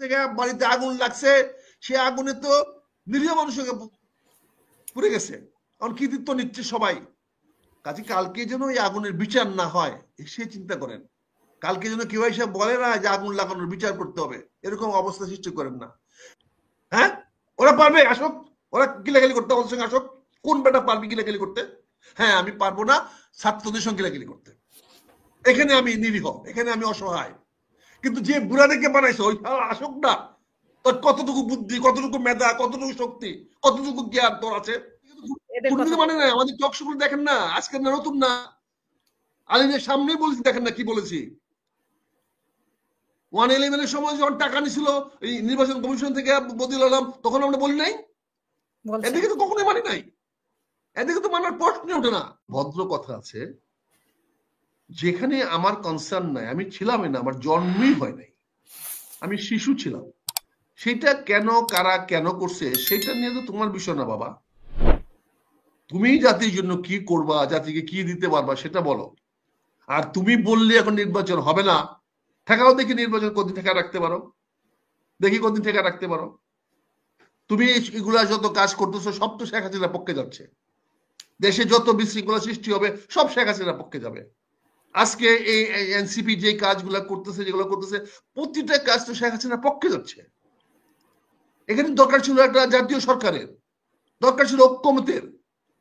থেকে বাড়িতে আগুন লাগছে, সে আগুনে তো নিরীহ মানুষকে পুড়ে গেছে, কারণ কৃতিত্ব নিচ্ছে সবাই। কাজে কালকে যেন এই আগুনের বিচার না হয় সে চিন্তা করেন। কালকে যেন কেউ এসে বলে না যে আগুন লাগানোর বিচার করতে হবে, এরকম অবস্থা সৃষ্টি করেন না। হ্যাঁ, ওরা পারবে, আসুক, ওরা গিলাগালি করতে আমাদের সঙ্গে আসুক। কোন বেটা পারবে গিলাগালি করতে? হ্যাঁ, আমি পারবো না ছাত্রদের সঙ্গে গিলাগালি করতে। এখানে আমি নিরীহ, এখানে আমি অসহায়। কিন্তু যে বুড়াদেরকে বানাইছে ওই আসুক না। তোর কতটুকু বুদ্ধি, কতটুকু মেধা, কতটুকু শক্তি, কতটুকু জ্ঞান তোর আছে? কোনদিন মানে না, আমাদের টকশোগুলো দেখেন না, আজকে না, নতুন না, আলিনের সামনেই বলেছি, দেখেন না কি বলেছি। 111-এর সময় যখন টাকা নিছিল এই নির্বাচন কমিশন থেকে বদিউল আলম, তখন আমরা বলি নাই? এদিকে তো কখনোই মানি নাই, এদিকে তো মানার প্রশ্নই ওঠে না। ভদ্র কথা আছে, যেখানে আমার কনসার্ন নাই, আমি ছিলামই না, আমার জন্মই হয় নাই, আমি শিশু ছিলাম। সেটা কেন, কারা কেন করছে, সেটা নিয়ে তো তোমার বিষয় না বাবা। তুমি জাতির জন্য কি করবা, জাতিকে কি দিতে পারবা সেটা বলো। আর তুমি বললে এখন নির্বাচন হবে না, ঠেকাও দেখি নির্বাচন কতদিন ঠেকা রাখতে পারো, দেখি কতদিন ঠেকা রাখতে পারো। তুমি এগুলা যত কাজ করতেছো সব তো শেখ হাসিনার পক্ষে যাচ্ছে। দেশে যত বিশৃঙ্খলা সৃষ্টি হবে সব শেখ হাসিনার পক্ষে যাবে। আজকে এই এনসিপি যে কাজগুলা করতেছে, যেগুলো করতেছে, প্রতিটা কাজ তো শেখ হাসিনার পক্ষে যাচ্ছে। এখানে দরকার ছিল একটা জাতীয় সরকারের, দরকার ছিল ঐক্যমতের,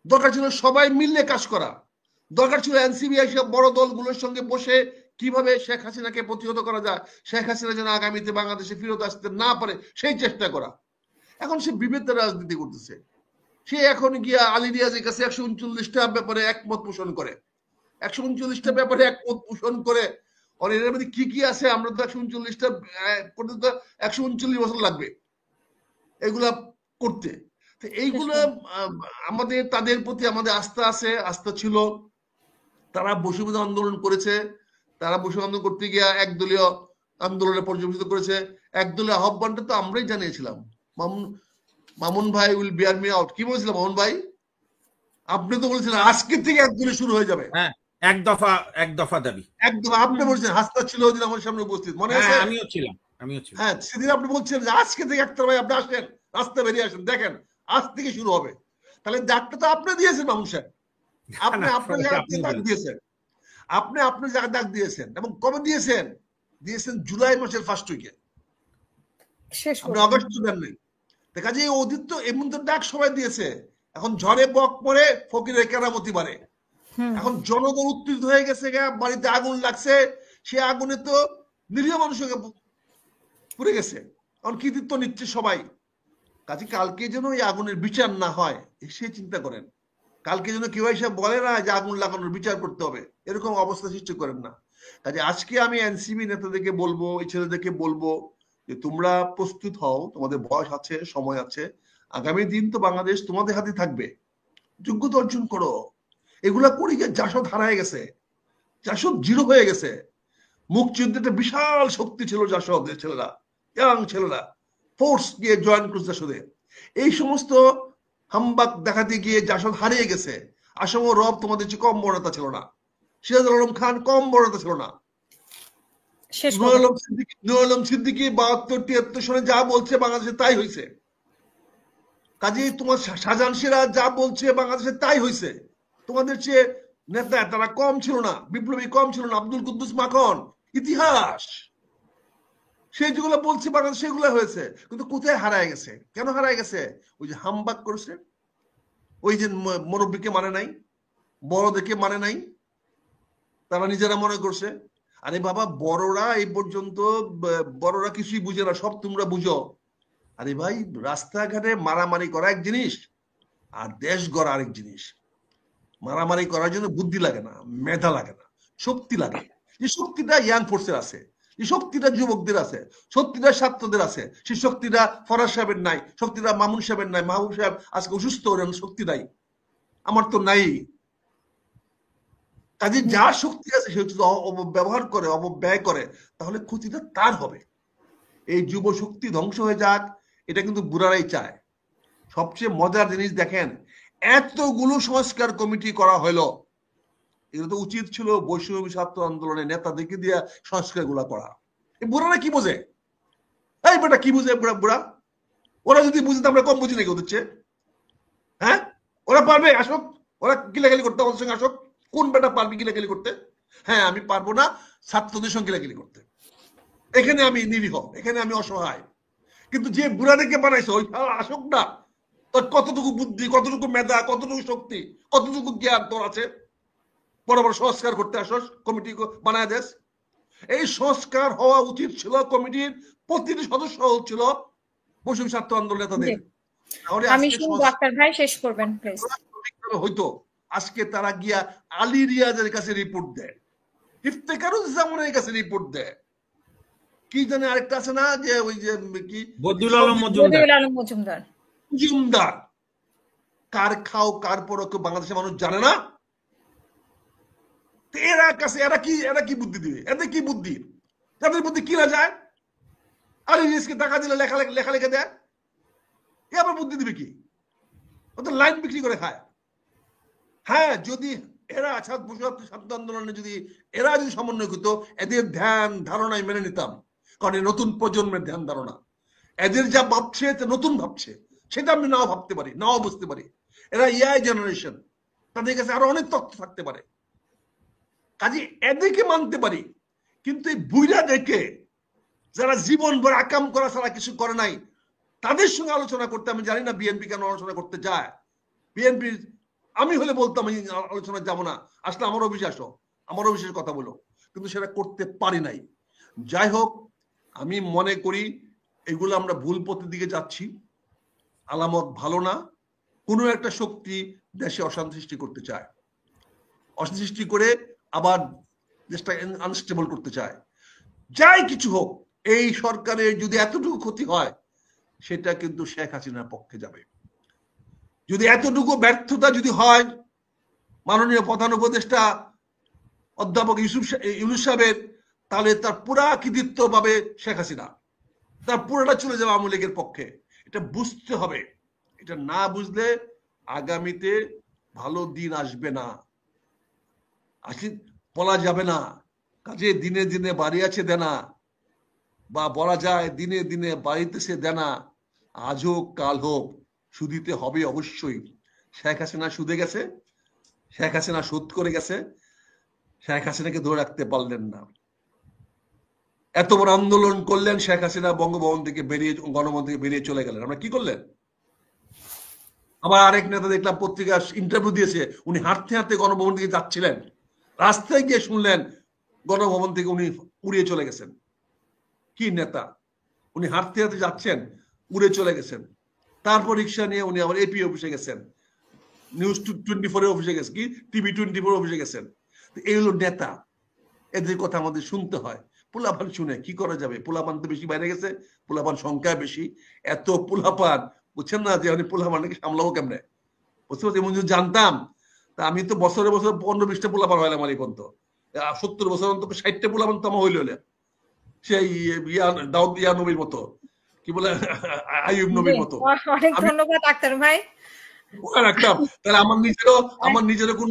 দরকার ছিল সবাই মিলে কাজ করা, দরকার ছিল এনসিপি এসব বড় দলগুলোর সঙ্গে বসে কিভাবে শেখ হাসিনাকে প্রতিহত করা যায়, শেখ হাসিনা যেন আগামীতে বাংলাদেশে ফিরত আসতে না পারে সেই চেষ্টা করা। এখন সে বিভেদের রাজনীতি করতেছে। সে এখন গিয়া আলী রিয়াজের কাছে 139টা ব্যাপারে একমত পোষণ করে, 139টা ব্যাপারে একমত পোষণ করে। আর এর মধ্যে কি কি আছে আমরা তো 139টা করতে তো 139 বছর লাগবে এগুলা করতে। তো এইগুলো আমাদের, তাদের প্রতি আমাদের আস্থা আছে, আস্থা ছিল। তারা বসুবিধা আন্দোলন করেছে, তারা বসুবিধা আন্দোলন করতে গিয়া একদলীয় আন্দোলনে পর্যবেসিত করেছে। একদলীয় আহ্বানটা তো আমরাই জানিয়েছিলাম। মামুন ভাই উইল বিয়ার মি আউট, কি বলেছিলাম মামুন ভাই? আপনি তো বলেছিলেন আজকে থেকে একদলীয় শুরু হয়ে যাবে। হ্যাঁ, এক দফা দাবি একদম আপনি বলছেন, হাসতা ছিল ওদিন আমার সামনে উপস্থিত, মনে আছে? হ্যাঁ, আমিও ছিলাম। হ্যাঁ, সেদিন আপনি বলছেন যে আজকে থেকে একটা ভাই আপনি আসেন, রাস্তা বেরিয়ে আসেন, দেখেন আজ থেকে শুরু হবে। তাহলে ডাকটা তো আপনি দিয়েছেন মামুন সাহেব, আপনি আপনার জায়গা থেকে ডাক দিয়েছেন, আপনি আপনার জায়গা ডাক দিয়েছেন। এবং কবে দিয়েছেন? দিয়েছেন জুলাই মাসের ফার্স্ট উইকে, আপনি অগস্ট দেন নাই। দেখা যায় অতীত তো এমন তো ডাক সবাই দিয়েছে। এখন ঝড়ে বক পড়ে ফকিরের কেরামতি বাড়ে। এখন জনগণ উত্তেজিত হয়ে গেছে, বাড়িতে আগুন লাগছে, সে আগুনে তো নিরীহ মানুষকে পুড়ে গেছে, এখন কৃতিত্ব নিচ্ছে সবাই। কাজে কালকে যেন এই আগুনের বিচার না হয় সে চিন্তা করেন। কালকে যেন কেউ এসে বলে না যে আগুন লাগানোর বিচার করতে হবে, এরকম অবস্থা সৃষ্টি করেন না। কাজে আজকে আমি এনসিবি নেতাদেরকে বলবো, এই ছেলেদেরকে বলবো যে তোমরা প্রস্তুত হও, তোমাদের বয়স আছে, সময় আছে, আগামী দিন তো বাংলাদেশ তোমাদের হাতে থাকবে, যোগ্যতা অর্জন করো। এগুলা করে গিয়ে জাসদ হারায় গেছে, জাসদ জিরো হয়ে গেছে। মুক্তিযুদ্ধে একটা বিশাল শক্তি ছিল জাসদের ছেলেরা, ইয়াং ছেলেরা ফোর্স দিয়ে জয়েন করছে জাসদে। এই সমস্ত হামবাক দেখাতে গিয়ে জাসদ হারিয়ে গেছে। আসাম রব তোমাদের চেয়ে কম বড়তা ছিল না, সিরাজুল আলম খান কম বড়তা ছিল না, নুর আলম সিদ্দিকী 72-73 সনে যা বলছে বাংলাদেশে তাই হয়েছে। কাজেই তোমার শাহজাহান সিরাজ যা বলছে বাংলাদেশে তাই হয়েছে। তোমাদের চেয়ে নেতা তারা কম ছিল না, বিপ্লবী কম ছিল না। আব্দুল কুদ্দুস মাখন ইতিহাস, সেই যেগুলো বলছে বাংলাদেশ সেগুলো হয়েছে। কিন্তু কোথায় হারায় গেছে, কেন হারায় গেছে? ওই যে হামবাক করেছে, ওই যে মুরব্বীকে মানে নাই, বড়দেরকে মানে নাই, তারা নিজেরা মনে করছে আরে বাবা বড়রা এই পর্যন্ত, বড়রা কিছুই বুঝে না, সব তোমরা বুঝো। আরে ভাই, রাস্তাঘাটে মারামারি করা এক জিনিস, আর দেশ গড়া আরেক জিনিস। মারামারি করার জন্য বুদ্ধি লাগে না, মেধা লাগে না, শক্তি লাগে। যে শক্তিটা ইয়াং ফোর্সের আছে, যে শক্তিটা যুবকদের আছে, শক্তিটা ছাত্রদের আছে, সেই শক্তিটা ফরাজ সাহেবের নাই, শক্তিটা মামুন সাহেবের নাই। মাহবুব সাহেব আজকে অসুস্থ, শক্তি নাই, আমার তো নাই। কাজে যার শক্তি আছে সে যদি অপব্যবহার করে, অপব্যয় করে, তাহলে ক্ষতিটা তার হবে। এই যুব শক্তি ধ্বংস হয়ে যাক, এটা কিন্তু বুড়ারাই চায়। সবচেয়ে মজার জিনিস দেখেন, এতগুলো সংস্কার কমিটি করা হলো, এটা তো উচিত ছিল বৈষম্য ছাত্র আন্দোলনের নেতাদেরকে দিয়ে সংস্কার গুলা করা। এই বুড়ারা কি বোঝে? এই বেটা কি বুঝে বুড়া বুড়া? ওরা যদি বুঝে আমরা কম বুঝি নাকি ওদের চেয়ে? হ্যাঁ, ওরা পারবে? আসুক, ওরা কিলাকিলি করতে আমাদের সঙ্গে আসুক। কোন বেটা পারবে কিলাকিলি করতে? হ্যাঁ, আমি পারবো না ছাত্রদের সঙ্গে কিলাকিলি করতে। এখানে আমি নিরীহ, এখানে আমি অসহায়। কিন্তু যে বুড়াদেরকে বানাইছে ওই আসুক না। তোর কতটুকু বুদ্ধি, কতটুকু মেধা, কতটুকু শক্তি, কতটুকু জ্ঞান তোর আছে? বড় বড় সংস্কার করতে আসস, কমিটি বানায় দেশ। এই সংস্কার হওয়া উচিত ছিল কমিটির প্রতিটি সদস্য ছিল মুসলিম ছাত্র আন্দোলন নেতাদের। আমি শুনবো ডাক্তার ভাই, শেষ করবেন প্লিজ। হয়তো আজকে তারা গিয়া আলী রিয়াজের কাছে রিপোর্ট দেয়, ইফতেখারুজ্জামানের কাছে রিপোর্ট দেয়, কি জানে আরেকটা আছে না যে ওই যে কি বদিউল আলম মজুমদার। কার খাও কার পরও কেউ বাংলাদেশের মানুষ জানে না। এরা কাছে এরা কি বুদ্ধি দিবে? এদের কি বুদ্ধি? তাদের বুদ্ধি কিনা যায়? আলী রিয়াজকে টাকা দিলে লেখা লিখে দেয়, এ আবার বুদ্ধি দিবে কি? ওদের লাইন বিক্রি করে খায়। হ্যাঁ, যদি এরা ছাত্র আন্দোলনে যদি এরা যদি সমন্বয় করতো, এদের ধ্যান ধারণায় মেনে নিতাম। কারণ এই নতুন প্রজন্মের ধ্যান ধারণা, এদের যা ভাবছে নতুন ভাবছে, সেটা আমি নাও ভাবতে পারি, নাও বুঝতে পারি। এরা ইয়াই জেনারেশন, তাদের কাছে আরো অনেক তথ্য থাকতে পারে, কাজে এদেরকে মানতে পারি। কিন্তু এই বুইরা দেখে যারা জীবন ভর আকাম করা ছাড়া কিছু করে নাই, তাদের সঙ্গে আলোচনা করতে আমি জানি না বিএনপি কেন আলোচনা করতে যায়। বিএনপি আমি হলে বলতাম আমি আলোচনা যাবো না, আসলে আমার অবিশ্বাস কথা বলো, কিন্তু সেটা করতে পারি নাই। যাই হোক, আমি মনে করি এগুলো আমরা ভুল পথের দিকে যাচ্ছি, আলামত ভালো না। কোনো একটা শক্তি দেশে অশান্তি সৃষ্টি করতে চায়, অশান্তি সৃষ্টি করে আবার দেশটা আনস্টেবল করতে চায়। যাই কিছু হোক, এই সরকারের যদি এতটুকু ক্ষতি হয়, সেটা কিন্তু শেখ হাসিনার পক্ষে যাবে। যদি এতটুকু ব্যর্থতা যদি হয় মাননীয় প্রধান উপদেষ্টা অধ্যাপক ইউনূস সাহেবের, তাহলে তার পুরা কৃতিত্ব পাবে শেখ হাসিনা, তার পুরোটা চলে যাবে আওয়ামী লীগের পক্ষে। এটা বুঝতে হবে। এটা না বুঝলে আগামীতে ভালো দিন আসবে না, বলা যাবে না। কাজে দিনে দিনে বাড়ি আছে দেনা, বা বলা যায় দিনে দিনে বাড়িতেছে দেনা, আজ হোক কাল হোক সুদিতে হবে অবশ্যই। শেখ হাসিনা সুদে গেছে, শেখ হাসিনা সুদ করে গেছে, শেখ হাসিনাকে ধরে রাখতে পারলেন না। এত বড় আন্দোলন করলেন, শেখ হাসিনা বঙ্গভবন থেকে বেরিয়ে, গণভবন থেকে বেরিয়ে চলে গেলেন। আমরা কি করলেন? আবার আরেক নেতা দেখলাম পত্রিকা ইন্টারভিউ দিয়েছে, উনি হাঁটতে হাঁটতে গণভবন থেকে যাচ্ছিলেন, রাস্তায় গিয়ে শুনলেন গণভবন থেকে উনি উড়িয়ে চলে গেছেন। কি নেতা? উনি হাঁটতে হাঁটতে যাচ্ছেন, উড়ে চলে গেছেন। তারপর রিক্সা নিয়ে উনি আবার এপি অফিসে গেছেন, নিউজ 24 অফিসে গেছেন, কি টিভি 24 অফিসে গেছেন। এই হলো নেতা, এদের কথা আমাদের শুনতে হয়। পোলাপান শুনে কি করা যাবে? পোলাপান তো বেশি বাইরে গেছে, পোলাপান সংখ্যা বেশি, এত পোলাপান, বুঝছেন না যে আমি পোলাপানকে সামলাবো কেমনে? বুঝতে পারছি, এমন যদি জানতাম তা আমি তো বছরে 15-20টা পোলাপান হইলাম। আমার এই পর্যন্ত 70 বছর অন্তত 60টা পোলাপান তো আমার হইল, সেই দাউদ ইয়া নবীর মতো, কি বলে আইয়ুব নবীর মতো। অনেক ধন্যবাদ ডাক্তার ভাই। তাহলে আমার নিজেরও কোন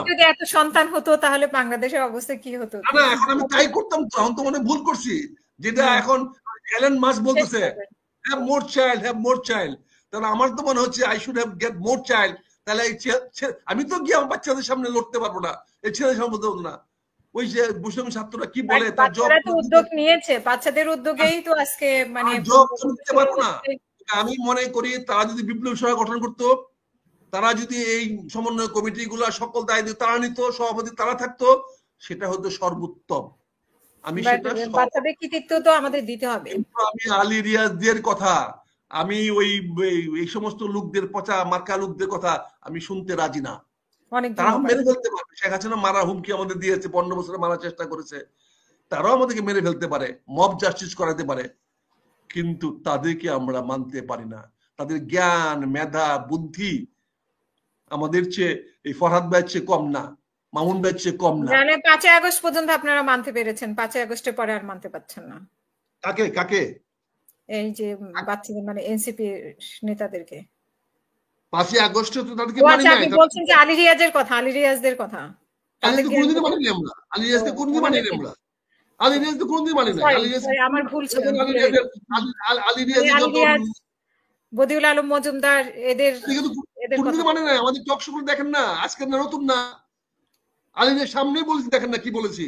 যদি এত সন্তান হতো তাহলে বাংলাদেশের অবস্থা কি হতো? না, এখন আমি তাই করতাম। তখন তো মনে ভুল করছি, যেটা এখন এলন মাস্ক বলতেছে হ্যাভ মোর চাইল্ড। তাহলে আমার তো মনে হচ্ছে I should have get more child. তাহলে আমি তো গিয়ে আমার বাচ্চাদের সামনে লড়তে পারবো না, এই ছেলেদের সামনে বলতে পারবো না। ওই যে মুসলিম ছাত্ররা কি বলে, তার জবাব উদ্যোগ নিয়েছে, বাচ্চাদের উদ্যোগেই তো আজকে মানে জবাব দিতে পারবো না। আমি মনে করি তারা যদি বিপ্লবী সভা গঠন করতো, তারা যদি এই সমন্বয় কমিটি গুলা সকল দায়িত্ব তারা নিত, সভাপতি তারা থাকতো, সেটা হতো সর্বোত্তম। আমি সেটা বাচ্চাদের কৃতিত্ব তো আমাদের দিতে হবে। আমি আলী রিয়াজদের কথা, আমি ওই এই সমস্ত লোকদের পচা মার্কা লোকদের কথা আমি শুনতে রাজি না। তারাও মেরে ফেলতে পারে। শেখ হাসিনা মারা হুমকি আমাদের দিয়েছে, 15 বছরে মারার চেষ্টা করেছে, তারাও আমাদেরকে মেরে ফেলতে পারে, মব জাস্টিস করাতে পারে, কিন্তু তাদেরকে আমরা মানতে পারি না। তাদের জ্ঞান, মেধা, বুদ্ধি আমাদের চেয়ে, এই ফরহাদ ভাইয়ের চেয়ে কম না, মামুন ভাইয়ের চেয়ে কম না। 5 আগস্ট পর্যন্ত আপনারা মানতে পেরেছেন, 5 আগস্টের পরে আর মানতে পারছেন না। কাকে? এই যে বাচ্চাদের, মানে এনসিপি নেতাদেরকে। 5 আগস্টে তো তাদেরকে মানি নাই। আপনি বলছেন যে আলী রিয়াজের কথা, আলী রিয়াজদের কথা। আলী রিয়াজকে কোনদিন মানিনি আমরা, আলী রিয়াজকে কোনদিন মানিনি আমরা। আলী রিয়াজ তো কোনদিন মানি নাই। আলী রিয়াজ আমার ভুল ছিল। আলী রিয়াজ যত বদিউল আলম মজুমদার এদের কোনদিন মানে নাই। আমাদের টক শো দেখেন না, আজকে না নতুন না। আলী রিয়াজ সামনেই বলেছি, দেখেন না কি বলেছি।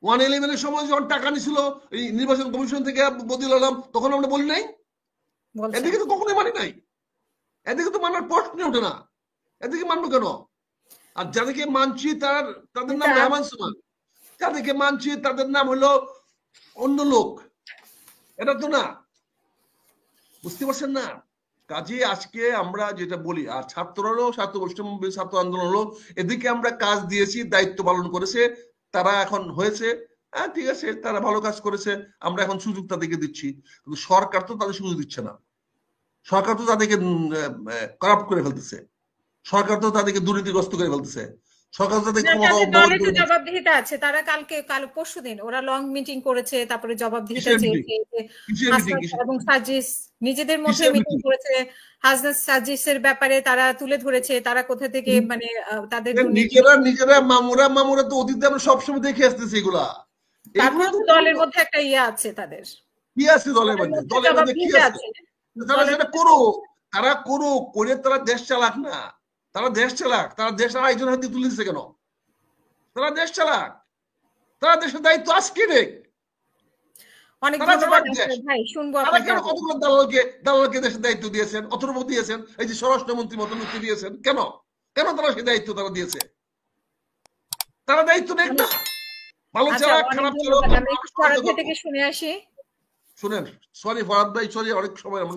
111 সময় যখন টাকা নিছিল এই নির্বাচন কমিশন থেকে বদিউল আলম, তখন আমরা বলি নাই? এদিকে তো কখনোই মানি নাই। এদিকে তো মানার প্রশ্ন ওঠে না। এদিকে মানবো কেন? আর যাদেরকে মানছি তাদের নাম রহমান সুমান, যাদেরকে মানছি তাদের নাম হলো অন্য লোক। এটা তো না, বুঝতে পারছেন না? কাজে আজকে আমরা যেটা বলি, আর ছাত্র হলো ছাত্র আন্দোলন হলো, এদিকে আমরা কাজ দিয়েছি, দায়িত্ব পালন করেছে, তারা এখন হয়েছে, হ্যাঁ ঠিক আছে, তারা ভালো কাজ করেছে, আমরা এখন সুযোগ তাদেরকে দিচ্ছি। কিন্তু সরকার তো তাদের সুযোগ দিচ্ছে না। সরকার তো তাদেরকে কারাপ্ট করে ফেলতেছে, সরকার তো তাদেরকে দুর্নীতিগ্রস্ত করে ফেলতেছে, সরকার তো তাদের জবাবদিহিতা আছে। তারা কাল পরশুদিন ওরা লং মিটিং করেছে, তারপরে জবাবদিহিতা চেয়েছে এবং সাজিস নিজেদের মধ্যে মিটিং করেছে। হাসনাত সাজিসের ব্যাপারে তারা তুলে ধরেছে তারা কোথা থেকে মানে তাদের নিজেরা মামুরা তো অতীতে আমরা সবসময় দেখে আসতেছি এগুলা। তারপর দলের মধ্যে একটা ইয়ে আছে, তাদের কি আছে দলের মধ্যে কি আছে? তারা সেটা তারা করে তারা দেশ চালাক না, তারা দেশ চালাক, তারা দেশ আরেকজন হাতে তুলে দিচ্ছে কেন? তারা দেশ চালাক, তারা দেশের দায়িত্ব আজকে নেই। কতগুলো দালালকে দেশের দায়িত্ব দিয়েছেন, অথর্ব দিয়েছেন, এই যে স্বরাষ্ট্রমন্ত্রী মতমুক্তি দিয়েছেন, কেন তারা সেই দায়িত্ব তারা দিয়েছে? তারা দায়িত্ব নেই না। ভালো চালাক, খারাপ চালাক। থেকে শুনে আসি। শুনেন, সরি ফরাদ ভাই, সরি, অনেক সময় আমরা